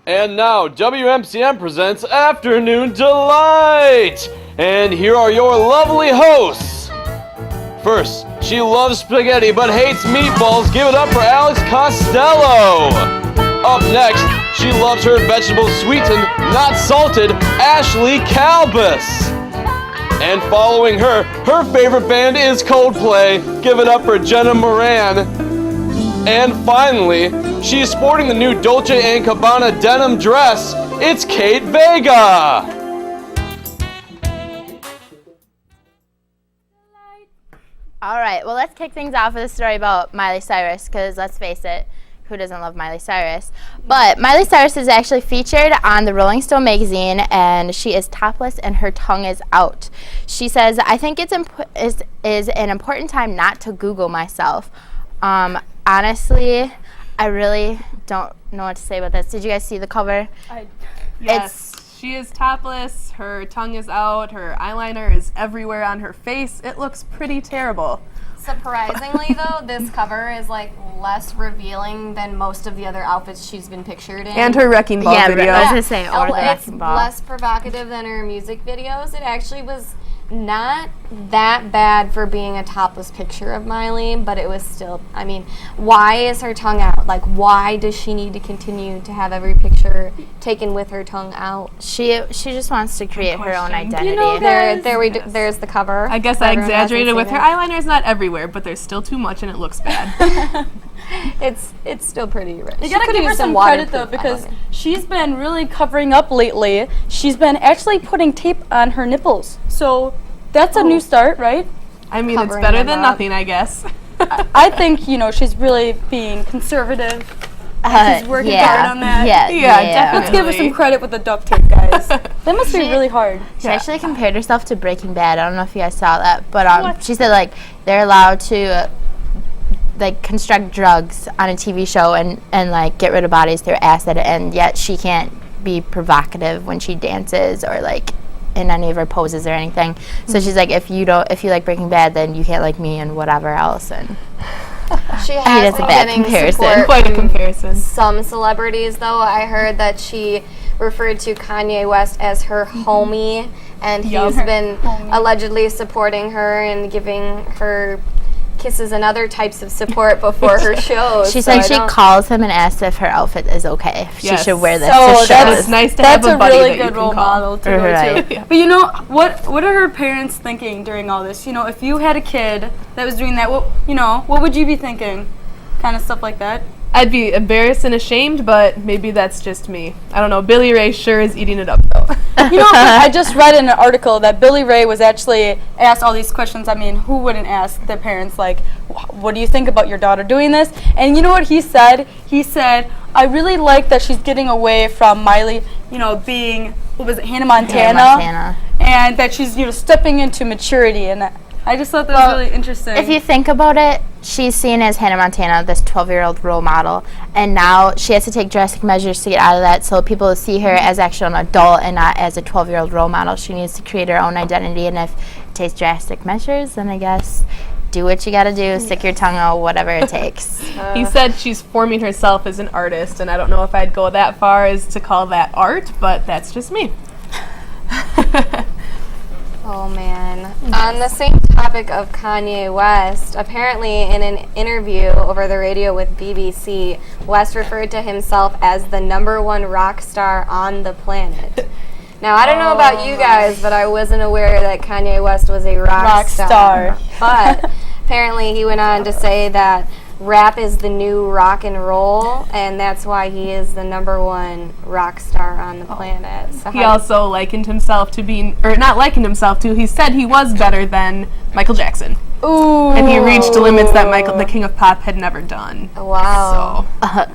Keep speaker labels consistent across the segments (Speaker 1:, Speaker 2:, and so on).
Speaker 1: And now, WMCM presents Afternoon Delight! And here are your lovely hosts. First, she loves spaghetti but hates meatballs. Give it up for Alex Costello! Up next, she loves her vegetables sweetened, not salted, Ashley Kalubs! And following her favorite band is Coldplay. Give it up for Jenna Moran. And finally, she's sporting the new Dolce & Gabbana denim dress. It's Kate Vega.
Speaker 2: All right, well, let's kick things off with a story about Miley Cyrus, because let's face it, who doesn't love Miley Cyrus? But Miley Cyrus is actually featured on the Rolling Stone magazine, and she is topless and her tongue is out. She says, "I think it's is an important time not to Google myself." Honestly, I really don't know what to say about this. Did you guys see the cover?
Speaker 3: Yes, she is topless, her tongue is out, her eyeliner is everywhere on her face. It looks pretty terrible.
Speaker 4: Surprisingly, though, this cover is like less revealing than most of the other outfits she's been pictured in.
Speaker 3: And her wrecking ball video.
Speaker 2: I was gonna say, or the
Speaker 4: It's
Speaker 2: wrecking ball.
Speaker 4: less provocative than her music videos. It actually was not that bad for being a topless picture of Miley, but it was still, I mean, why is her tongue out? Like, why does she need to continue to have every picture taken with her tongue out?
Speaker 2: She just wants to create her own identity.
Speaker 4: You know, there's the cover.
Speaker 3: I guess I exaggerated with her eyeliner is not everywhere, but there's still too much and it looks bad.
Speaker 4: It's still pretty rich.
Speaker 5: You gotta give her some credit though, because she's been really covering up lately. She's been actually putting tape on her nipples. So that's a new start, right?
Speaker 3: I mean,
Speaker 4: Covering
Speaker 3: it's better
Speaker 4: them
Speaker 3: than
Speaker 4: up.
Speaker 3: nothing, I guess.
Speaker 5: I think, she's really being conservative. She's working hard on that.
Speaker 3: Yeah, definitely.
Speaker 5: Let's give her some credit with the duct tape, guys. That must be really hard.
Speaker 2: She actually compared herself to Breaking Bad. I don't know if you guys saw that, but she said like they're allowed to like construct drugs on a TV show and like get rid of bodies through acid, and yet she can't be provocative when she dances or like in any of her poses or anything. So she's like, if you like Breaking Bad, then you can't like me and whatever else. And
Speaker 4: she has
Speaker 2: that's a bad
Speaker 4: getting
Speaker 2: comparison.
Speaker 4: support
Speaker 3: Quite a
Speaker 4: from
Speaker 3: comparison.
Speaker 4: some celebrities, though. I heard that she referred to Kanye West as her homie, and he's been allegedly supporting her and giving her kisses and other types of support before her shows.
Speaker 2: she said she calls him and asks if her outfit is okay. If she should wear this
Speaker 5: So
Speaker 2: to shows.
Speaker 3: It's nice to have a buddy
Speaker 5: really
Speaker 3: that you
Speaker 5: good
Speaker 3: can
Speaker 5: role
Speaker 3: call.
Speaker 5: model to go
Speaker 2: Right.
Speaker 5: to. But what are her parents thinking during all this? If you had a kid that was doing that, what would you be thinking? Kind of stuff like that.
Speaker 3: I'd be embarrassed and ashamed, but maybe that's just me. I don't know. Billy Ray sure is eating it up, though.
Speaker 5: I just read in an article that Billy Ray was actually asked all these questions. I mean, who wouldn't ask their parents, like, what do you think about your daughter doing this? And you know what he said? He said, I really like that she's getting away from Miley, being, Hannah Montana. And that she's, stepping into maturity. And I just thought that was really interesting.
Speaker 2: If you think about it, she's seen as Hannah Montana, this 12-year-old role model, and now she has to take drastic measures to get out of that so people see her as actually an adult and not as a 12-year-old role model. She needs to create her own identity, and if it takes drastic measures, then I guess do what you gotta do, stick your tongue out, whatever it takes.
Speaker 3: He said she's forming herself as an artist, and I don't know if I'd go that far as to call that art, but that's just me.
Speaker 4: Oh man. On the same topic of Kanye West, apparently in an interview over the radio with BBC, West referred to himself as the #1 rock star on the planet. Now, I don't know about you guys, but I wasn't aware that Kanye West was a rock star. But apparently he went on to say that rap is the new rock and roll, and that's why he is the #1 rock star on the planet. So
Speaker 3: He also likened himself to being, or not likened himself to, he said he was better than Michael Jackson.
Speaker 4: Ooh.
Speaker 3: And he reached limits that the King of Pop had never done.
Speaker 4: Wow.
Speaker 3: So,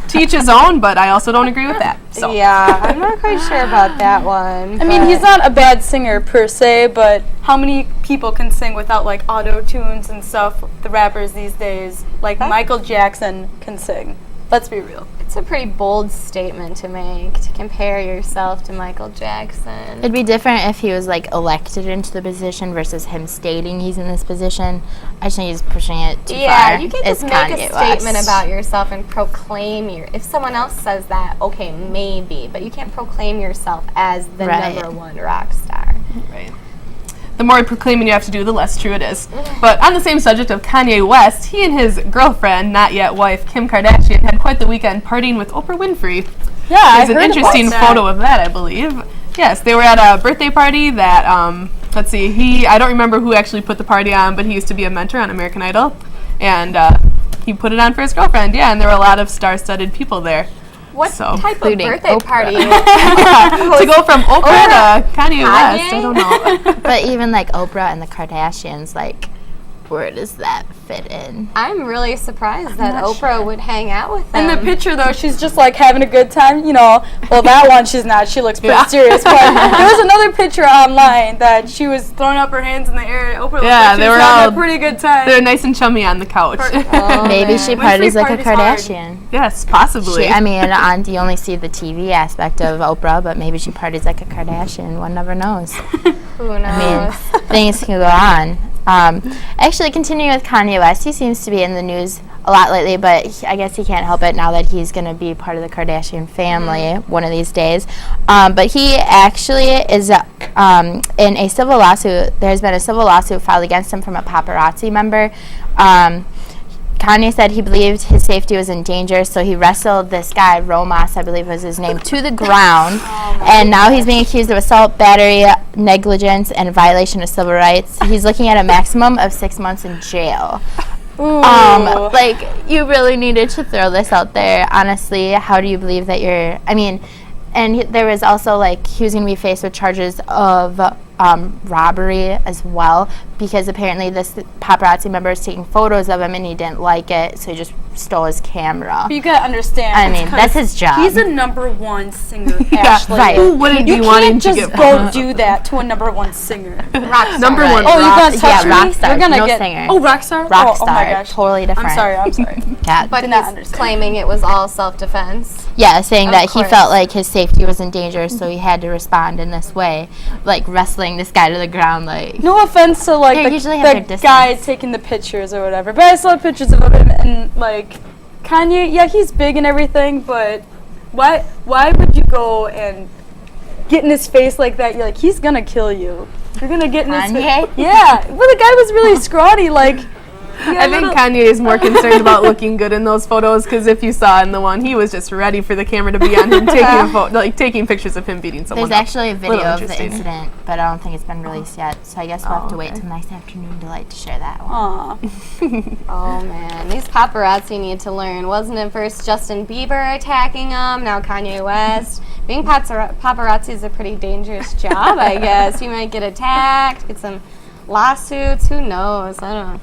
Speaker 3: to each his own, but I also don't agree with that. So.
Speaker 4: Yeah, I'm not quite sure about that one.
Speaker 5: I mean, he's not a bad singer per se, but how many people can sing without like auto tunes and stuff? The rappers these days, like Michael Jackson, can sing. Let's be real.
Speaker 4: It's a pretty bold statement to make, to compare yourself to Michael Jackson.
Speaker 2: It'd be different if he was like elected into the position versus him stating he's in this position. I just think he's pushing it too far.
Speaker 4: Yeah, you can't
Speaker 2: It's
Speaker 4: just make
Speaker 2: Kanye
Speaker 4: a statement
Speaker 2: West.
Speaker 4: about yourself and proclaim if someone else says that, okay, maybe, but you can't proclaim yourself as the
Speaker 2: Right.
Speaker 4: number one rock star.
Speaker 3: Right. The more proclaiming you have to do, the less true it is. But on the same subject of Kanye West, he and his girlfriend, not yet wife, Kim Kardashian, had quite the weekend partying with Oprah Winfrey.
Speaker 5: Yeah,
Speaker 3: There's an interesting photo of that, I believe. Yes, they were at a birthday party that, let's see, I don't remember who actually put the party on, but he used to be a mentor on American Idol. And he put it on for his girlfriend, yeah, and there were a lot of star-studded people there.
Speaker 4: What
Speaker 3: So-
Speaker 4: type of
Speaker 2: Including
Speaker 4: birthday
Speaker 2: Oprah.
Speaker 4: party?
Speaker 3: To go from Oprah to Kanye West, I don't know.
Speaker 2: But even like Oprah and the Kardashians, like, where does that fit in?
Speaker 4: I'm really surprised that Oprah would hang out with them.
Speaker 5: In the picture, though, she's just like having a good time, you know. Well, that one she's not. She looks pretty serious. But there was another picture online that she was throwing up her hands in the air. Oprah looked
Speaker 3: Yeah,
Speaker 5: like she
Speaker 3: they
Speaker 5: was
Speaker 3: were
Speaker 5: having
Speaker 3: all-
Speaker 5: a pretty good time.
Speaker 3: They're nice and chummy on the couch.
Speaker 4: Oh,
Speaker 2: Maybe
Speaker 4: man.
Speaker 2: she
Speaker 5: Winfrey
Speaker 2: parties like a
Speaker 5: parties hard.
Speaker 2: Kardashian.
Speaker 3: Yes, possibly.
Speaker 2: I mean, you only see the TV aspect of Oprah, but maybe she parties like a Kardashian. One never knows.
Speaker 4: Who knows?
Speaker 2: I mean, things can go on. Actually, continuing with Kanye West, he seems to be in the news a lot lately, but I guess he can't help it now that he's going to be part of the Kardashian family one of these days. But he actually is in a civil lawsuit. There's been a civil lawsuit filed against him from a paparazzi member. Kanye said he believed his safety was in danger, so he wrestled this guy, Romas, I believe was his name, to the ground. And now he's being accused of assault, battery, negligence, and violation of civil rights. He's looking at a maximum of 6 months in jail. Like, you really needed to throw this out there. Honestly, how do you believe that you're, I mean, and there was also, like, he was going to be faced with charges of robbery as well, because apparently this paparazzi member is taking photos of him and he didn't like it, so he just stole his camera.
Speaker 5: But you gotta understand.
Speaker 2: I
Speaker 5: it's
Speaker 2: mean,
Speaker 5: 'cause
Speaker 2: that's his job.
Speaker 5: He's a #1 singer, Ashley.
Speaker 2: right.
Speaker 3: Who wouldn't
Speaker 5: You
Speaker 3: be wanting
Speaker 5: can't
Speaker 3: to
Speaker 5: just
Speaker 3: get
Speaker 5: go do that to a #1 singer.
Speaker 2: Rockstar.
Speaker 3: Number one.
Speaker 5: Oh, you're gonna touch me?
Speaker 2: rockstar.
Speaker 5: You're gonna
Speaker 2: No
Speaker 5: get
Speaker 2: singer.
Speaker 5: Oh, Rockstar.
Speaker 2: Rockstar.
Speaker 5: Oh my gosh.
Speaker 2: Totally different.
Speaker 5: I'm sorry.
Speaker 2: Yeah.
Speaker 4: But
Speaker 5: Did not
Speaker 4: he's
Speaker 5: understand.
Speaker 4: claiming it was all self-defense.
Speaker 2: Yeah, saying
Speaker 4: Of
Speaker 2: that he
Speaker 4: course.
Speaker 2: felt like his safety was in danger, so he had to respond in this way, like wrestling this guy to the ground, like.
Speaker 5: No offense to like
Speaker 2: They usually have
Speaker 5: the
Speaker 2: their distance.
Speaker 5: guy taking the pictures or whatever, but I saw pictures of him and like Kanye. Yeah, he's big and everything, but why would you go and get in his face like that? You're like, he's gonna kill you. You're gonna get in his
Speaker 2: Kanye?
Speaker 5: face. Yeah, well the guy was really scrawny, like.
Speaker 3: I think Kanye is more concerned about looking good in those photos, because if you saw in the one, he was just ready for the camera to be on him, taking a photo, like taking pictures of him beating someone.
Speaker 2: There's
Speaker 3: up.
Speaker 2: actually a video of the
Speaker 3: interesting.
Speaker 2: incident, but I don't think it's been released yet, so I guess we'll have to wait
Speaker 3: okay.
Speaker 2: till nice afternoon delight to share that one.
Speaker 5: Aw.
Speaker 4: Oh man, these paparazzi need to learn. Wasn't it first Justin Bieber attacking them, now Kanye West? Being paparazzi is a pretty dangerous job, I guess. You might get attacked, get some lawsuits, who knows? I don't know.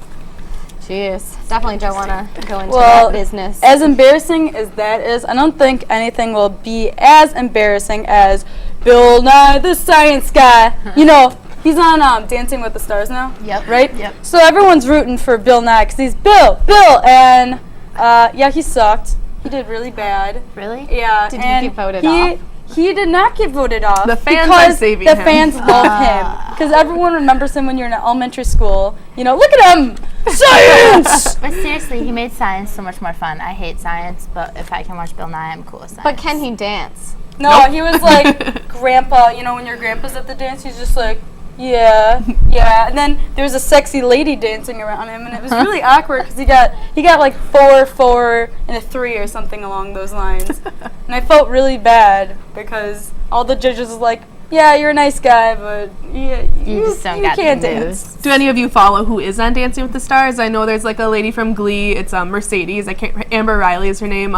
Speaker 4: Jeez, definitely don't want to go into that business.
Speaker 5: As embarrassing as that is, I don't think anything will be as embarrassing as Bill Nye the Science Guy. You know, he's on Dancing with the Stars now.
Speaker 2: Yep.
Speaker 5: Right?
Speaker 2: Yep.
Speaker 5: So everyone's rooting for Bill Nye because he's Bill, and yeah, he sucked. He did really bad.
Speaker 2: Really?
Speaker 5: Yeah.
Speaker 4: Did he
Speaker 5: and
Speaker 4: get voted off?
Speaker 5: He did not get voted off.
Speaker 3: The fans
Speaker 5: because
Speaker 3: are saving
Speaker 5: the
Speaker 3: him.
Speaker 5: fans love him. Because everyone remembers him when you're in elementary school. You know, look at him! Science!
Speaker 2: But seriously, he made science so much more fun. I hate science, but if I can watch Bill Nye, I'm cool with science.
Speaker 4: But can he dance?
Speaker 5: No, he was like grandpa. You know, when your grandpa's at the dance, he's just like, yeah. And then there was a sexy lady dancing around him, and it was really awkward because he got like 4, and a 3 or something along those lines. And I felt really bad because all the judges was like, yeah, you're a nice guy, but yeah,
Speaker 2: You just don't got
Speaker 5: can't
Speaker 2: the
Speaker 5: dance.
Speaker 2: moves.
Speaker 3: Do any of you follow who is on Dancing with the Stars? I know there's like a lady from Glee. It's Mercedes. Amber Riley is her name.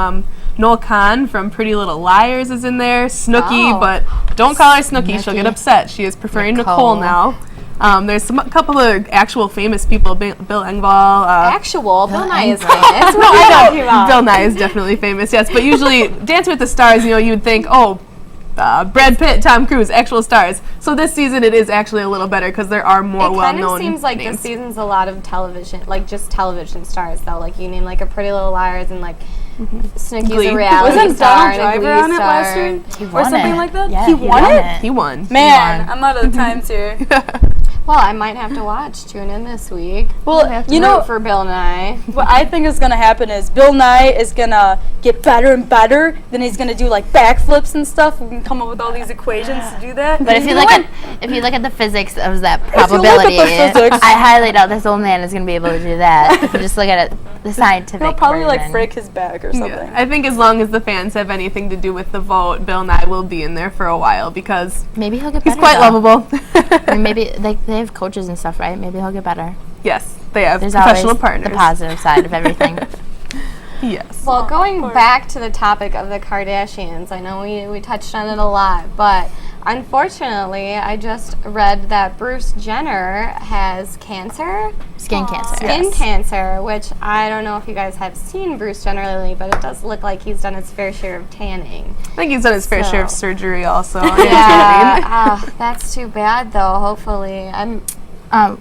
Speaker 3: Noel Kahn from Pretty Little Liars is in there. Snooki,
Speaker 4: Oh.
Speaker 3: but don't call her Snooki. She'll get
Speaker 2: Snooki.
Speaker 3: upset. She is preferring
Speaker 2: Nicole.
Speaker 3: Nicole now. There's a couple of actual famous people. Bill Engvall.
Speaker 4: Actual, Bill Nye is famous.
Speaker 3: No, I know. Bill Nye is definitely famous, yes. But usually, Dancing with the Stars, you know, you'd think, oh, Brad Pitt, Tom Cruise, actual stars. So this season, it is actually a little better because there are more
Speaker 4: It kind
Speaker 3: well-known
Speaker 4: of seems like
Speaker 3: names.
Speaker 4: this season's a lot of television, like just television stars though. Like you name like a Pretty Little Liars and like Snooki's
Speaker 3: Glee.
Speaker 4: a reality
Speaker 5: Wasn't
Speaker 4: star
Speaker 5: Donald
Speaker 4: and a
Speaker 5: Driver
Speaker 4: Glee
Speaker 5: on it
Speaker 4: star.
Speaker 5: last year?
Speaker 2: He
Speaker 5: Or
Speaker 2: won
Speaker 5: something
Speaker 2: it.
Speaker 5: like that?
Speaker 2: Yeah,
Speaker 5: He won it?
Speaker 3: He won.
Speaker 5: Man, I'm out of the times here.
Speaker 4: Well, I might have to tune in this week.
Speaker 5: Well, you
Speaker 4: Root
Speaker 5: know,
Speaker 4: for Bill Nye.
Speaker 5: what I think is going to happen is Bill Nye is going to get better and better. Then he's going to do like backflips and stuff. We can come up with all these equations to do that.
Speaker 2: But if you look at the physics of that probability,
Speaker 5: the physics-
Speaker 2: I highly doubt this old man is going to be able to do that. If you just look at it, the scientific
Speaker 5: he'll probably like
Speaker 2: version.
Speaker 5: break his back or something.
Speaker 3: Yeah. I think as long as the fans have anything to do with the vote, Bill Nye will be in there for a while because
Speaker 2: Maybe he'll get
Speaker 3: he's
Speaker 2: better.
Speaker 3: quite
Speaker 2: though.
Speaker 3: lovable.
Speaker 2: Or maybe they have coaches and stuff, right? Maybe he'll get better.
Speaker 3: Yes, they have
Speaker 2: There's
Speaker 3: professional
Speaker 2: always
Speaker 3: partners.
Speaker 2: the positive side of everything.
Speaker 3: Yes.
Speaker 4: Well, going back to the topic of the Kardashians, I know we touched on it a lot, but unfortunately, I just read that Bruce Jenner has cancer.
Speaker 2: Skin cancer.
Speaker 4: Skin cancer, which I don't know if you guys have seen Bruce Jenner lately, but it does look like he's done his fair share of tanning.
Speaker 3: I think he's done his fair share of
Speaker 4: So-
Speaker 3: surgery also.
Speaker 4: Yeah, that's too bad though. Hopefully,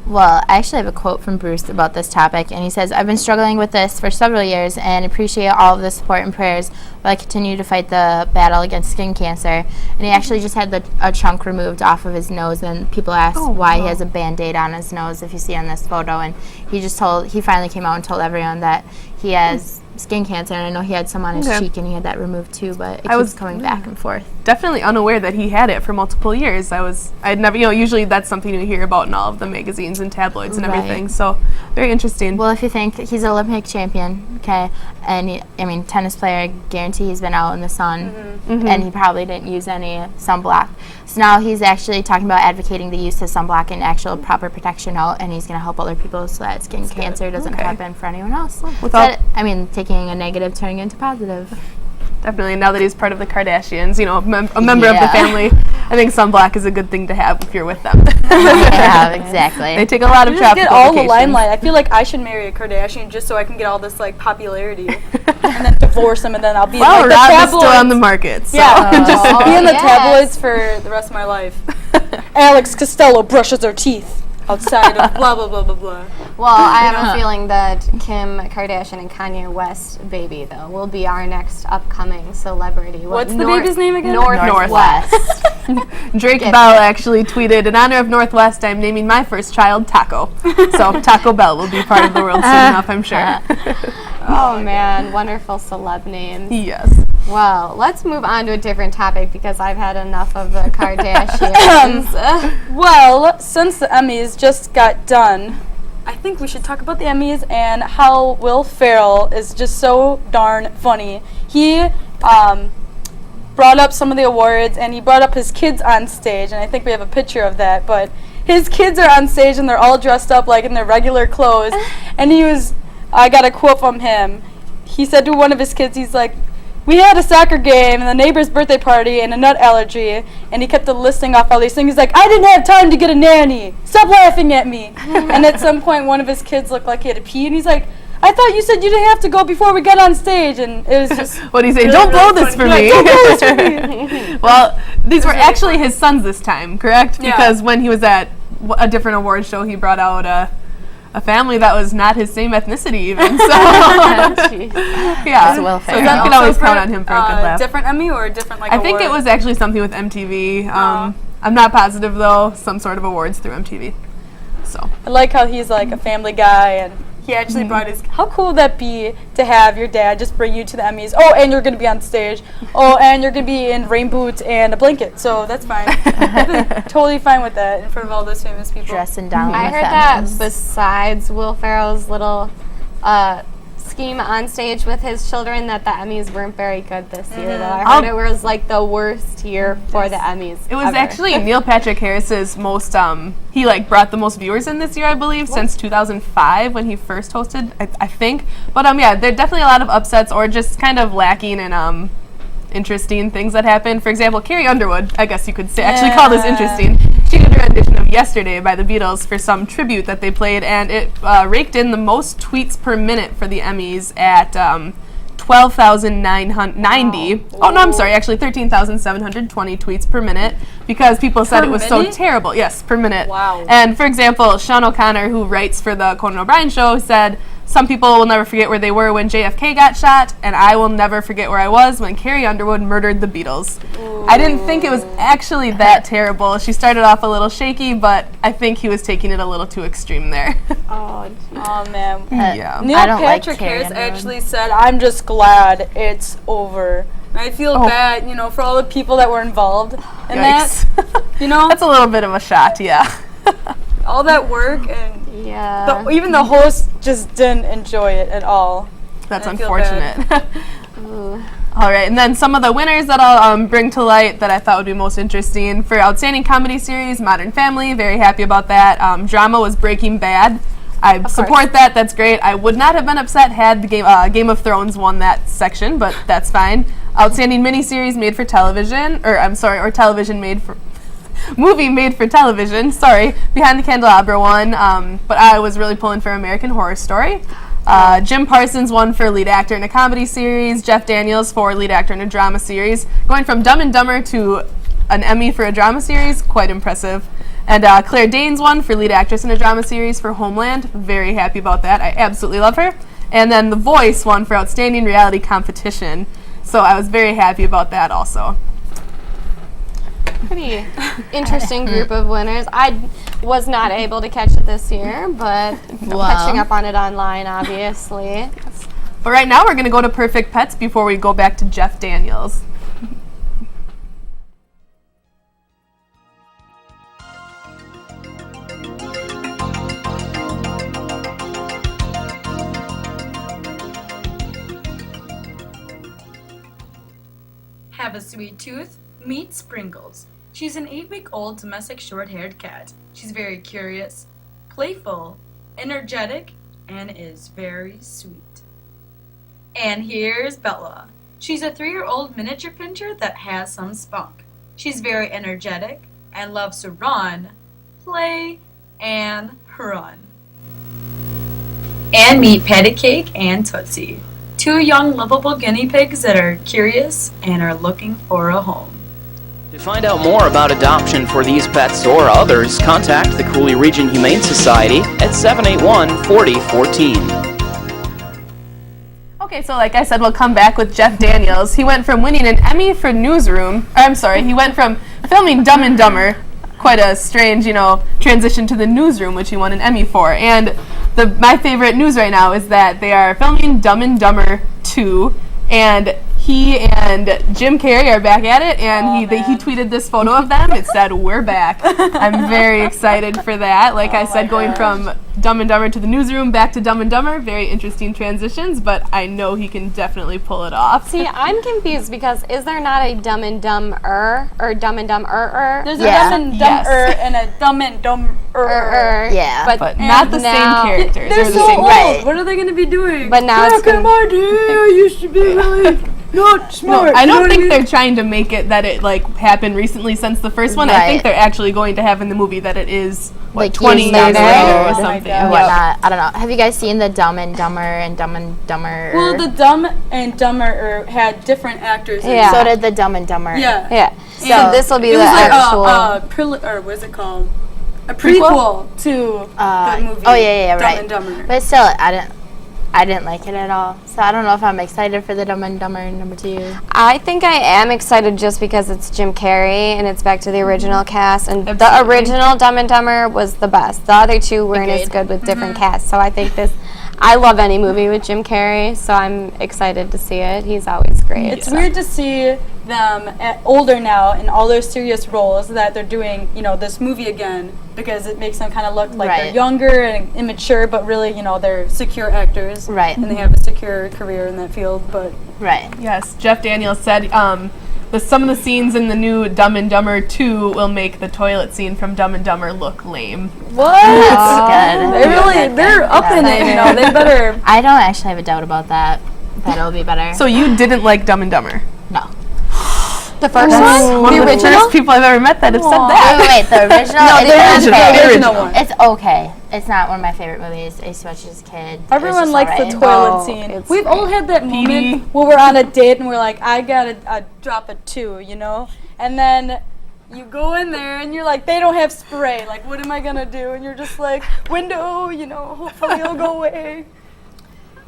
Speaker 2: Well, I actually have a quote from Bruce about this topic, and he says, "I've been struggling with this for several years and appreciate all of the support and prayers while I continue to fight the battle against skin cancer." And he actually just had a chunk removed off of his nose, and people asked why he has a Band-Aid on his nose, if you see on this photo. And he finally came out and told everyone that he has skin cancer, and I know he had some on his cheek, and he had that removed too, but it keeps coming back and forth.
Speaker 3: Definitely unaware that he had it for multiple years. I'd never, usually that's something you hear about in all of the magazines and tabloids and
Speaker 2: Right.
Speaker 3: everything. So very interesting.
Speaker 2: Well, if you think he's an Olympic champion, okay, and tennis player, I guarantee he's been out in the sun, and he probably didn't use any sunblock. So now he's actually talking about advocating the use of sunblock and actual proper protection out, and he's going to help other people so that skin cancer doesn't happen for anyone else. Taking a negative turning into positive.
Speaker 3: Definitely, now that he's part of the Kardashians, a member of the family, I think sunblock is a good thing to have if you're with them.
Speaker 2: Yeah, exactly.
Speaker 3: They take a lot of
Speaker 5: Just
Speaker 3: traffic.
Speaker 5: get all the limelight. I feel like I should marry a Kardashian just so I can get all this like popularity, and then divorce him, and then I'll be
Speaker 3: Well,
Speaker 5: in, like, the
Speaker 3: Rob is
Speaker 5: tabloids.
Speaker 3: still on the market. So.
Speaker 5: Yeah, just be in the
Speaker 4: yes.
Speaker 5: tabloids for the rest of my life. Alex Costello brushes her teeth outside of blah blah blah blah blah.
Speaker 4: well, I have a feeling that Kim Kardashian and Kanye West baby though will be our next upcoming celebrity.
Speaker 5: What's the baby's name again?
Speaker 4: Northwest.
Speaker 3: Drake Bell actually tweeted, "In honor of Northwest, I'm naming my first child Taco." So Taco Bell will be part of the world soon enough, I'm sure.
Speaker 4: Oh man, wonderful celeb names.
Speaker 3: Yes.
Speaker 4: Well, let's move on to a different topic because I've had enough of the Kardashians.
Speaker 5: Well, since the Emmys just got done, I think we should talk about the Emmys and how Will Ferrell is just so darn funny. He brought up some of the awards, and he brought up his kids on stage, and I think we have a picture of that, but his kids are on stage and they're all dressed up like in their regular clothes, and I got a quote from him. He said to one of his kids, he's like, "We had a soccer game and the neighbor's birthday party and a nut allergy," and he kept listing off all these things. He's like, "I didn't have time to get a nanny. Stop laughing at me." And at some point, one of his kids looked like he had to pee, and he's like, "I thought you said you didn't have to go before we got on stage," and it was just.
Speaker 3: What do you say?
Speaker 5: really,
Speaker 3: Don't blow
Speaker 5: really
Speaker 3: this
Speaker 5: funny.
Speaker 3: for me.
Speaker 5: Don't blow this for me.
Speaker 3: Well, these were actually his sons this time, correct?
Speaker 5: Yeah.
Speaker 3: Because when he was at a different award show, he brought out a family that was not his same ethnicity even. So yeah,
Speaker 2: It's Will
Speaker 3: so
Speaker 2: Ferrell.
Speaker 3: you can always count on him for a good laugh.
Speaker 5: Different Emmy or a different
Speaker 3: I think it was actually something with MTV. I'm not positive though. Some sort of awards through MTV. So
Speaker 5: I like how he's like a family guy, and he actually brought his. How cool would that be to have your dad just bring you to the Emmys? Oh, and you're gonna be on stage. Oh, and you're gonna be in rain boots and a blanket. So that's fine. I'd be totally fine with that in front of all those famous people.
Speaker 2: Dressing down
Speaker 4: I
Speaker 2: with
Speaker 4: heard
Speaker 2: them.
Speaker 4: that besides Will Ferrell's little scheme on stage with his children, that the Emmys weren't very good this year. Though I heard it was like the worst year for the Emmys.
Speaker 3: it was
Speaker 4: ever.
Speaker 3: actually Neil Patrick Harris's most. He brought the most viewers in this year, I believe, since 2005 when he first hosted. I think. But yeah, there are definitely a lot of upsets or just kind of lacking in interesting things that happened. For example, Carrie Underwood, I guess you could say, actually call this interesting. She did a rendition of Yesterday by the Beatles for some tribute that they played, and it raked in the most tweets per minute for the Emmys at 12,990. Oh, no, I'm sorry, actually 13,720 tweets per minute because people said
Speaker 5: Per
Speaker 3: it was
Speaker 5: minute?
Speaker 3: so terrible. Yes, per minute.
Speaker 5: Wow.
Speaker 3: And for example, Sean O'Connor, who writes for the Conan O'Brien show, said Some people will never forget where they were when JFK got shot, and I will never forget where I was when Carrie Underwood murdered the Beatles. Ooh. I didn't think it was actually that terrible. She started off a little shaky, but I think he was taking it a little too extreme there.
Speaker 5: Oh man.
Speaker 3: Yeah.
Speaker 5: Neil Patrick Harris actually said, "I'm just glad it's over." And I feel bad, for all the people that were involved in that.
Speaker 3: That's a little bit of a shot, yeah.
Speaker 5: All that work and even the host just didn't enjoy it at all.
Speaker 3: That's unfortunate. All right, and then some of the winners that I'll bring to light that I thought would be most interesting. For Outstanding Comedy Series, Modern Family, very happy about that. Drama was Breaking Bad. I support that, that's great. I would not have been upset had the Game of Thrones won that section, but that's fine. Outstanding Miniseries made for television, or television made for... movie made for television, Behind the Candelabra won, but I was really pulling for American Horror Story. Jim Parsons won for lead actor in a comedy series, Jeff Daniels for lead actor in a drama series. Going from Dumb and Dumber to an Emmy for a drama series, quite impressive. And Claire Danes won for lead actress in a drama series for Homeland, very happy about that, I absolutely love her. And then The Voice won for Outstanding Reality Competition, so I was very happy about that also.
Speaker 4: Pretty interesting group of winners. I was not able to catch it this year, but catching up on it online, obviously.
Speaker 3: But right now we're going to go to Perfect Pets before we go back to Jeff Daniels.
Speaker 6: Have a sweet tooth? Meet Sprinkles. She's an 8-week-old domestic short-haired cat. She's very curious, playful, energetic, and is very sweet. And here's Bella. She's a 3-year-old miniature pinscher that has some spunk. She's very energetic and loves to run, play, and run. And meet Patty Cake and Tootsie, 2 young lovable guinea pigs that are curious and are looking for a home.
Speaker 7: To find out more about adoption for these pets or others, contact the Cooley Region Humane Society at 781-4014.
Speaker 3: Okay, so like I said, we'll come back with Jeff Daniels. He went from winning an Emmy for Newsroom, he went from filming Dumb and Dumber, quite a strange, transition to the Newsroom, which he won an Emmy for. And my favorite news right now is that they are filming Dumb and Dumber 2, and he and Jim Carrey are back at it, and he tweeted this photo of them. It said, "We're back." I'm very excited for that. Like I said, going from Dumb and Dumber to the Newsroom, back to Dumb and Dumber, very interesting transitions, but I know he can definitely pull it off.
Speaker 4: See, I'm confused because is there not a Dumb and Dumber or Dumb and Dumber?
Speaker 5: There's a Dumb and Dumber and a Dumb and Dumber.
Speaker 2: Yeah,
Speaker 3: but not the same characters.
Speaker 5: They're
Speaker 3: the
Speaker 5: so
Speaker 3: same
Speaker 5: old.
Speaker 2: Right.
Speaker 5: What are they going to be doing?
Speaker 4: But now
Speaker 5: back in my day, I used to be really not smart.
Speaker 3: No, I don't think they're trying to make it that it happened recently since the first one. I think they're actually going to have in the movie that it is 20 years later or something.
Speaker 2: And whatnot. I don't know. Have you guys seen the Dumb and Dumber and Dumb and Dumber?
Speaker 5: Well, the Dumb and Dumber had different actors.
Speaker 4: Yeah.
Speaker 2: So did the Dumb and Dumber.
Speaker 4: Yeah.
Speaker 2: So
Speaker 4: this will be
Speaker 5: it
Speaker 4: the
Speaker 5: was
Speaker 4: actual.
Speaker 5: What is it called? A prequel to the movie.
Speaker 2: Oh yeah,
Speaker 5: Dumb
Speaker 2: right.
Speaker 5: and Dumber.
Speaker 2: But still, I didn't like it at all. So I don't know if I'm excited for the Dumb and Dumber number 2.
Speaker 4: I think I am excited just because it's Jim Carrey and it's back to the original cast. And the original Dumb and Dumber was the best. The other 2 weren't as good with different casts. So I think I love any movie with Jim Carrey, so I'm excited to see it. He's always great.
Speaker 5: It's weird to see them older now in all their serious roles that they're doing, this movie again, because it makes them kind of look like they're younger and immature, but really, they're secure actors.
Speaker 2: Right.
Speaker 5: And they have a secure career in that field, but...
Speaker 2: Right.
Speaker 3: Yes, Jeff Daniels said some of the scenes in the new Dumb and Dumber 2 will make the toilet scene from Dumb and Dumber look lame.
Speaker 5: What?
Speaker 2: That's good.
Speaker 5: They're up in it, they better...
Speaker 2: I don't actually have a doubt about that. That it'll be better.
Speaker 3: So you didn't like Dumb and Dumber?
Speaker 2: No.
Speaker 4: The first
Speaker 3: one?
Speaker 4: The
Speaker 3: of the
Speaker 4: original?
Speaker 3: first people I've ever met that have said that.
Speaker 2: Wait, the original?
Speaker 3: No, the original one.
Speaker 2: It's okay. It's not one of my favorite movies. I used to watch it as a kid.
Speaker 5: Everyone likes the toilet scene. We've all had that moment where we're on a date and we're like, I gotta drop a 2, And then you go in there and you're like, they don't have spray. Like, what am I gonna do? And you're just like, window, hopefully it'll go away.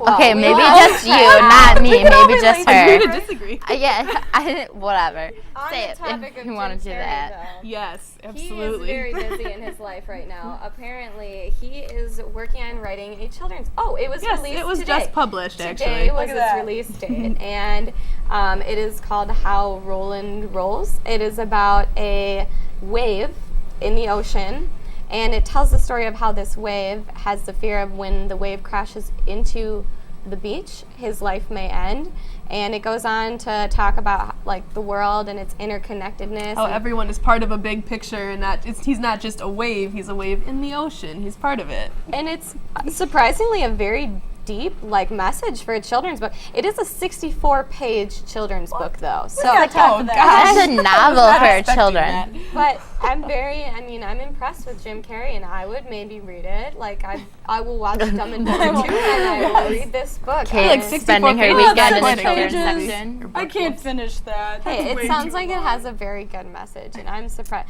Speaker 2: Okay,
Speaker 4: we
Speaker 2: maybe
Speaker 4: will
Speaker 2: just you,
Speaker 4: check
Speaker 2: not
Speaker 4: out.
Speaker 2: me. Maybe just
Speaker 3: Agree to
Speaker 2: her.
Speaker 3: disagree.
Speaker 2: Yeah, whatever.
Speaker 4: On
Speaker 2: Say
Speaker 4: the
Speaker 2: it
Speaker 4: topic
Speaker 2: if
Speaker 4: of
Speaker 2: you
Speaker 4: Jim
Speaker 2: want to do
Speaker 4: Carrey,
Speaker 2: that.
Speaker 4: though,
Speaker 3: Yes,
Speaker 4: he is
Speaker 3: absolutely.
Speaker 4: very busy in his life right now. Apparently, he is working on writing a children's. Oh, it was
Speaker 3: Yes,
Speaker 4: released
Speaker 3: it was
Speaker 4: today.
Speaker 3: just published,
Speaker 4: Today
Speaker 3: actually.
Speaker 4: was
Speaker 5: Look at
Speaker 4: its
Speaker 5: that.
Speaker 4: release date, and it is called How Roland Rolls. It is about a wave in the ocean, and it tells the story of how this wave has the fear of when the wave crashes into the beach, his life may end. And it goes on to talk about like the world and its interconnectedness.
Speaker 3: How
Speaker 4: and-
Speaker 3: everyone is part of a big picture, and he's not just a wave, he's a wave in the ocean. He's part of it.
Speaker 4: And it's surprisingly a very deep like message for a children's book. It is a 64-page children's book though. So
Speaker 5: got time for that.
Speaker 2: That's a novel for children.
Speaker 4: but I'm impressed with Jim Carrey, and I would maybe read it. Like I will watch Dumb and Dumber 2 and I will read this book.
Speaker 2: Kate
Speaker 4: And-
Speaker 3: like
Speaker 2: spending her
Speaker 3: 64
Speaker 2: weekend in the
Speaker 3: pages.
Speaker 2: children's
Speaker 5: Pages.
Speaker 2: section.
Speaker 5: I can't finish that.
Speaker 4: Hey,
Speaker 5: That's way
Speaker 4: it sounds
Speaker 5: too
Speaker 4: like it
Speaker 5: long.
Speaker 4: has a very good message, and I'm surprised.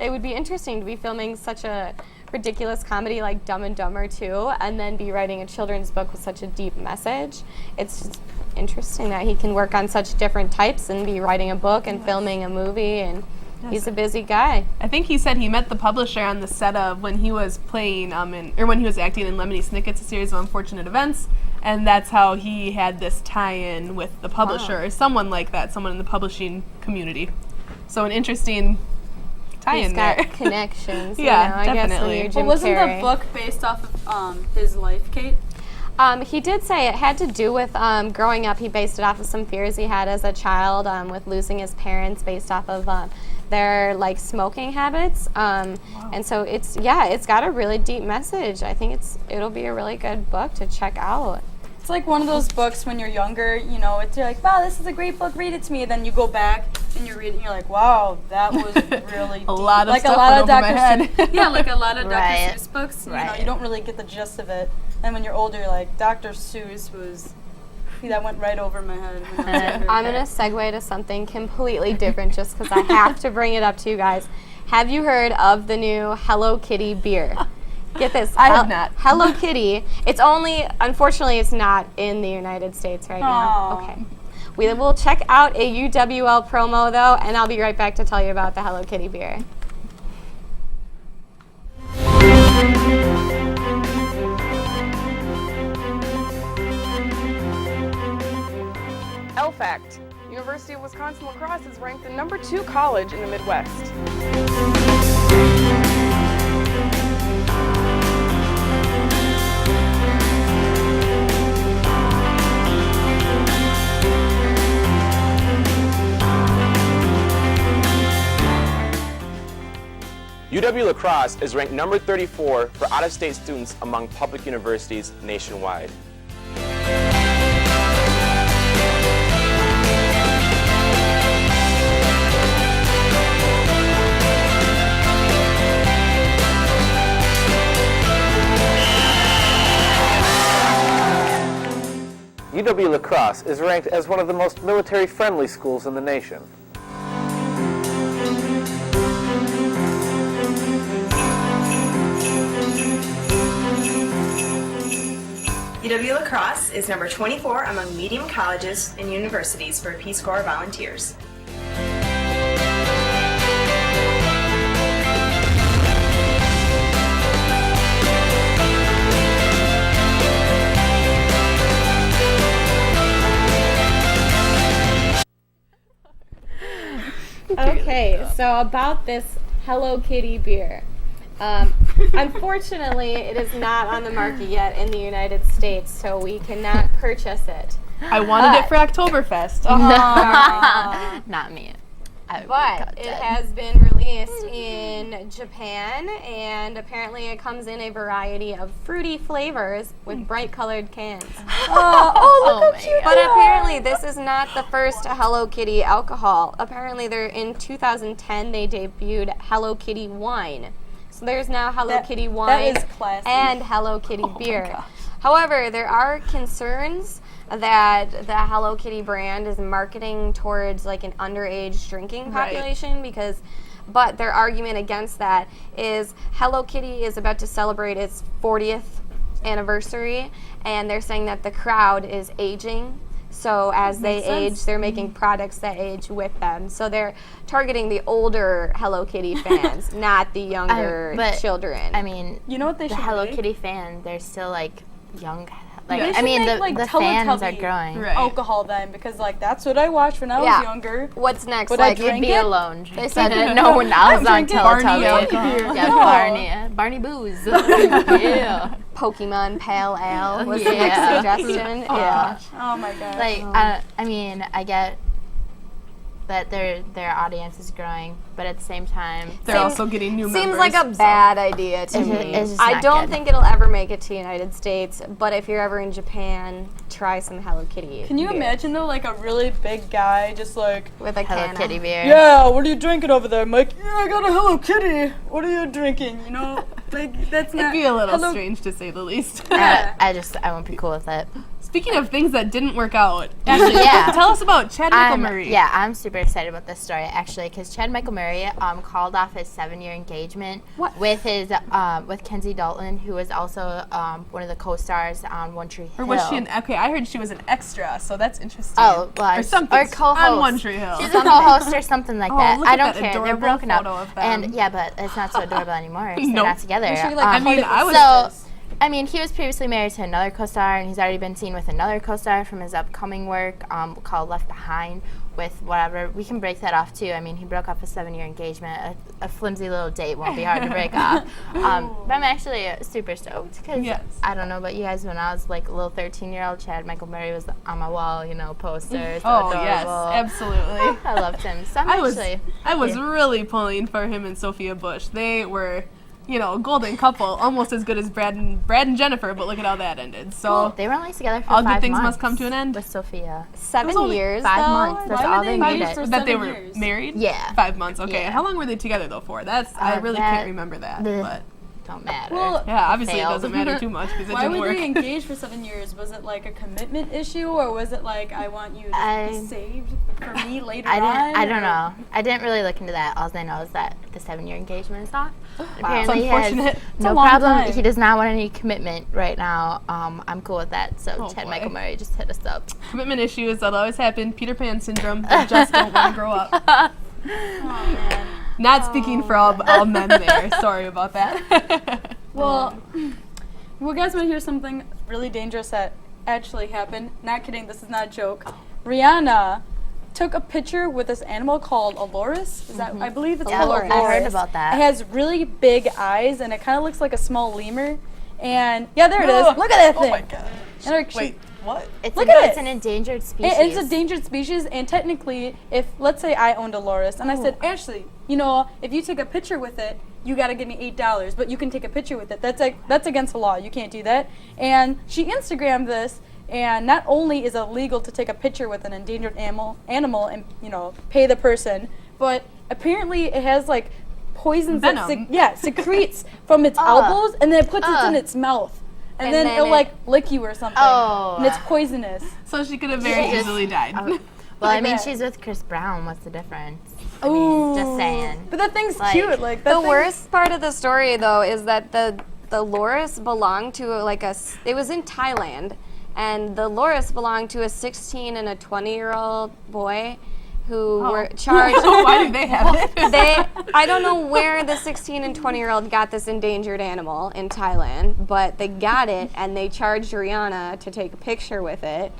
Speaker 4: It would be interesting to be filming such a ridiculous comedy like Dumb and Dumber 2, and then be writing a children's book with such a deep message. It's just interesting that he can work on such different types and be writing a book and filming a movie, and he's a busy guy.
Speaker 3: I think he said he met the publisher on the set of when he was playing when he was acting in Lemony Snicket's A Series of Unfortunate Events, and that's how he had this tie-in with the publisher, or someone like that, someone in the publishing community. So an interesting tie-in
Speaker 4: He's got
Speaker 3: there.
Speaker 4: connections.
Speaker 3: Yeah,
Speaker 4: I guess when
Speaker 3: definitely.
Speaker 4: you're Jim
Speaker 5: Well, wasn't
Speaker 4: Carrey.
Speaker 5: the book based off of his life, Kate?
Speaker 4: He did say it had to do with growing up. He based it off of some fears he had as a child with losing his parents based off of their like smoking habits. And so it's got a really deep message. I think it'll be a really good book to check out.
Speaker 5: It's like one of those books when you're younger, you know, you're like, wow, this is a great book, read it to me. Then you go back and you read it and you're like, wow, that was really deep.
Speaker 3: lot of
Speaker 5: like
Speaker 3: stuff
Speaker 5: a lot
Speaker 3: went
Speaker 5: of
Speaker 3: over my
Speaker 5: Dr.
Speaker 3: head.
Speaker 5: Seuss. Yeah, like a lot of
Speaker 2: Right.
Speaker 5: Dr. Seuss books, you know,
Speaker 2: Right.
Speaker 5: you don't really get the gist of it. And when you're older, you're like, Dr. Seuss was, that went right over my head. When I was younger.
Speaker 4: I'm going to segue to something completely different just because I have to bring it up to you guys. Have you heard of the new Hello Kitty beer? Get this.
Speaker 3: I have not.
Speaker 4: Hello Kitty. Unfortunately, it's not in the United States right now.
Speaker 5: Aw.
Speaker 4: Okay. We will check out a UWL promo though, and I'll be right back to tell you about the Hello Kitty beer.
Speaker 8: Fact: University of Wisconsin-La Crosse is ranked the #2 college in the Midwest.
Speaker 9: UW-La Crosse is ranked number 34 for out-of-state students among public universities nationwide.
Speaker 10: UW-La Crosse is ranked as one of the most military-friendly schools in the nation.
Speaker 11: UW-La Crosse is number 24 among medium colleges and universities for Peace Corps volunteers.
Speaker 4: Okay, so about this Hello Kitty beer. Unfortunately, it is not on the market yet in the United States, so we cannot purchase it.
Speaker 3: I wanted it for Oktoberfest.
Speaker 2: Not me. I would
Speaker 4: But
Speaker 2: cut
Speaker 4: it
Speaker 2: dead.
Speaker 4: has been released in Japan, and apparently it comes in a variety of fruity flavors with bright colored cans.
Speaker 2: Oh my God.
Speaker 4: But apparently this is not the first Hello Kitty alcohol. Apparently in 2010 they debuted Hello Kitty wine. So there's now Hello Kitty wine
Speaker 5: is classy.
Speaker 4: and Hello Kitty beer. However, there are concerns that the Hello Kitty brand is marketing towards like an underage drinking population but their argument against that is Hello Kitty is about to celebrate its 40th anniversary, and they're saying that the crowd is aging. So as they age, they're making products that age with them. So they're targeting the older Hello Kitty fans, not the younger children.
Speaker 2: I mean,
Speaker 5: you know what they
Speaker 2: the
Speaker 5: should
Speaker 2: Hello
Speaker 5: make?
Speaker 2: Kitty fan, they're still like young.
Speaker 5: They
Speaker 2: Like,
Speaker 5: should
Speaker 2: I mean,
Speaker 5: make, like,
Speaker 2: the fans are
Speaker 5: Teletubby
Speaker 2: growing.
Speaker 5: alcohol then, because like that's what I watched when I was younger.
Speaker 4: What's next?
Speaker 5: Would I
Speaker 2: Like, you'd
Speaker 5: drink
Speaker 2: be
Speaker 5: it?
Speaker 2: alone.
Speaker 4: They
Speaker 2: They
Speaker 4: said
Speaker 2: said no one else on
Speaker 5: drinking
Speaker 2: Teletubby.
Speaker 5: alcohol.
Speaker 2: Yeah, Barney Booze. Yeah.
Speaker 4: Pokemon Pale Ale was the
Speaker 2: Yeah.
Speaker 4: next suggestion. Yeah.
Speaker 5: Oh my god.
Speaker 2: Like, I mean, I get that their audience is growing, but at the same time,
Speaker 3: They're also getting new members.
Speaker 4: Seems like a bad idea to me.
Speaker 2: it's just
Speaker 4: I
Speaker 2: not
Speaker 4: don't
Speaker 2: good.
Speaker 4: think it'll ever make it to the United States, but if you're ever in Japan, try some Hello Kitty.
Speaker 5: Can you
Speaker 4: beer
Speaker 5: imagine though, like a really big guy just like
Speaker 4: with a
Speaker 2: Hello
Speaker 4: can
Speaker 2: Kitty
Speaker 4: of
Speaker 2: beer.
Speaker 5: yeah, what are you drinking over there, Mike? Yeah, I got a Hello Kitty. What are you drinking? You know, like that's
Speaker 3: It'd
Speaker 5: not.
Speaker 3: be a little
Speaker 5: Hello-
Speaker 3: strange to say the least.
Speaker 2: I won't be cool with it.
Speaker 3: Speaking of things that didn't work out, Ashley,
Speaker 2: Yeah.
Speaker 3: tell us about Chad Michael Murray.
Speaker 2: Yeah, I'm super excited about this story actually, because Chad Michael Murray called off his 7-year engagement with his with Kenzie Dalton, who was also one of the co-stars on One Tree Hill.
Speaker 3: Or was she okay, I heard she was an extra, so that's interesting.
Speaker 2: Oh, well,
Speaker 3: or something.
Speaker 2: or co-host.
Speaker 3: On One Tree Hill.
Speaker 2: She's a co-host or something like that.
Speaker 3: look
Speaker 2: I
Speaker 3: at
Speaker 2: don't
Speaker 3: that
Speaker 2: care. They're
Speaker 3: adorable
Speaker 2: broken up,
Speaker 3: photo of them.
Speaker 2: and yeah, but it's not so adorable anymore. 'Cause
Speaker 3: Nope.
Speaker 2: They're not together.
Speaker 5: They're like
Speaker 3: I mean, I was
Speaker 2: so. I mean, he was previously married to another co-star, and he's already been seen with another co-star from his upcoming work called Left Behind with whatever. We can break that off, too. I mean, he broke off a 7-year engagement. A flimsy little date won't be hard to break off. But I'm actually super stoked because, I don't know about you guys, when I was like a little 13-year-old, Chad Michael Murray was on my wall, you know, posters.
Speaker 3: Oh,
Speaker 2: adorable.
Speaker 3: yes, absolutely.
Speaker 2: I loved him. So
Speaker 3: I was really pulling for him and Sophia Bush. They were, you know, a golden couple, almost as good as Brad and Jennifer, but look at how that ended. So
Speaker 2: they were only together for
Speaker 3: all
Speaker 2: 5
Speaker 3: good things
Speaker 2: months
Speaker 3: must come to an end.
Speaker 2: with Sophia.
Speaker 4: 7 years,
Speaker 2: 5
Speaker 4: though?
Speaker 2: months. That's all they needed.
Speaker 3: That they were married?
Speaker 2: Yeah.
Speaker 3: 5 months, okay.
Speaker 2: Yeah.
Speaker 3: How long were they together, though, for? I really can't remember that, but...
Speaker 2: Don't matter.
Speaker 5: Well,
Speaker 3: yeah, obviously
Speaker 2: failed.
Speaker 3: it doesn't matter too much because it
Speaker 5: Why
Speaker 3: didn't
Speaker 5: were
Speaker 3: work.
Speaker 5: they engaged for 7 years? Was it like a commitment issue, or was it like I want you to be saved for me later on?
Speaker 2: I don't know. I didn't really look into that. All I know is that the 7-year engagement is off. Apparently,
Speaker 3: It's
Speaker 2: he has
Speaker 3: unfortunate.
Speaker 5: It's a
Speaker 2: no
Speaker 5: long
Speaker 2: problem.
Speaker 5: time.
Speaker 2: He does not want any commitment right now. I'm cool with that. So
Speaker 3: Oh,
Speaker 2: Chad
Speaker 3: boy.
Speaker 2: Michael Murray just hit us up.
Speaker 3: Commitment issues, that'll always happen. Peter Pan syndrome. They just don't want to grow up. Not speaking for all men there. Sorry about that.
Speaker 5: Well, you guys want to hear something really dangerous that actually happened? Not kidding, this is not a joke. Rihanna took a picture with this animal called a loris. Is that? I believe it's called a loris.
Speaker 2: I heard about that.
Speaker 5: It has really big eyes and it kind of looks like a small lemur. And yeah, there it is. Look at that thing.
Speaker 3: Oh my gosh.
Speaker 5: And her-
Speaker 3: Wait, what?
Speaker 5: Look at
Speaker 2: It's
Speaker 5: it.
Speaker 2: an endangered species.
Speaker 5: It's a endangered species, and technically, if let's say I owned a loris, and I said, Ashley, you know, if you take a picture with it, you got to give me $8, but you can take a picture with it. That's against the law. You can't do that. And she Instagrammed this, and not only is it illegal to take a picture with an endangered animal, and you know, pay the person, but apparently it has like poisons
Speaker 3: Venom.
Speaker 5: that secretes from its elbows, and then it puts it in its mouth. And then it'll like lick you or something. And it's poisonous.
Speaker 3: So she could have very easily died.
Speaker 2: Well, I
Speaker 5: Like
Speaker 2: mean,
Speaker 5: that.
Speaker 2: she's with Chris Brown. What's the difference? I mean, just saying.
Speaker 5: But that thing's
Speaker 2: Like,
Speaker 5: cute. Like that
Speaker 4: The
Speaker 5: thing-
Speaker 4: worst part of the story, though, is that the loris belonged to it was in Thailand, and the loris belonged to a 16 and a 20-year-old boy who were charged.
Speaker 3: Why do they have it?
Speaker 4: I don't know where the 16 and 20-year-old got this endangered animal in Thailand, but they got it and they charged Rihanna to take a picture with it.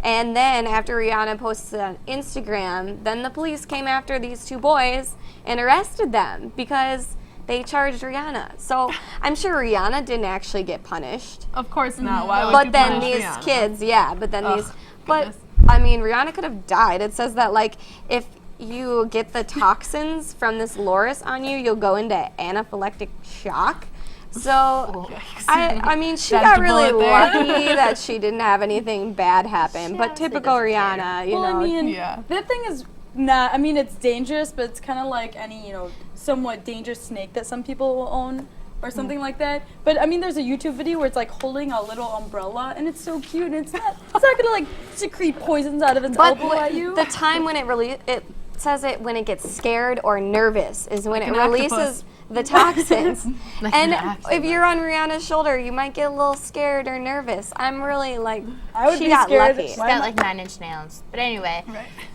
Speaker 4: And then after Rihanna posted on Instagram, then the police came after these two boys and arrested them because they charged Rihanna. So I'm sure Rihanna didn't actually get punished.
Speaker 3: Of course not. Why would
Speaker 4: But
Speaker 3: you
Speaker 4: then
Speaker 3: punish
Speaker 4: these
Speaker 3: Rihanna?
Speaker 4: kids, yeah, but then
Speaker 3: Ugh,
Speaker 4: but
Speaker 3: goodness.
Speaker 4: I mean, Rihanna could have died. It says that like if you get the toxins from this loris on you, you'll go into anaphylactic shock. So I mean, she
Speaker 3: Dodged
Speaker 4: got
Speaker 3: a
Speaker 4: really
Speaker 3: bullet there.
Speaker 4: lucky that she didn't have anything bad happen. But typical Rihanna, you
Speaker 5: Well,
Speaker 4: know.
Speaker 5: I mean,
Speaker 3: Yeah.
Speaker 5: that thing is not. I mean, it's dangerous, but it's kind of like any somewhat dangerous snake that some people will own. Or something like that. But I mean, there's a YouTube video where it's like holding a little umbrella, and it's so cute. And it's not gonna like secrete poisons out of its
Speaker 4: But
Speaker 5: elbow at you.
Speaker 4: the time when it says it when it gets scared or nervous is when
Speaker 3: Like
Speaker 4: it
Speaker 3: an
Speaker 4: releases
Speaker 3: octopus.
Speaker 4: the toxins.
Speaker 2: Like
Speaker 4: And
Speaker 2: an accident.
Speaker 4: if you're on Rihanna's shoulder, you might get a little scared or nervous. I'm really like,
Speaker 5: I would
Speaker 4: she
Speaker 5: be
Speaker 4: got
Speaker 5: scared.
Speaker 4: lucky.
Speaker 2: She's got like 9-inch nails. But anyway,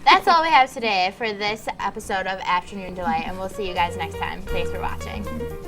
Speaker 2: that's all we have today for this episode of Afternoon Delight, and we'll see you guys next time. Thanks for watching.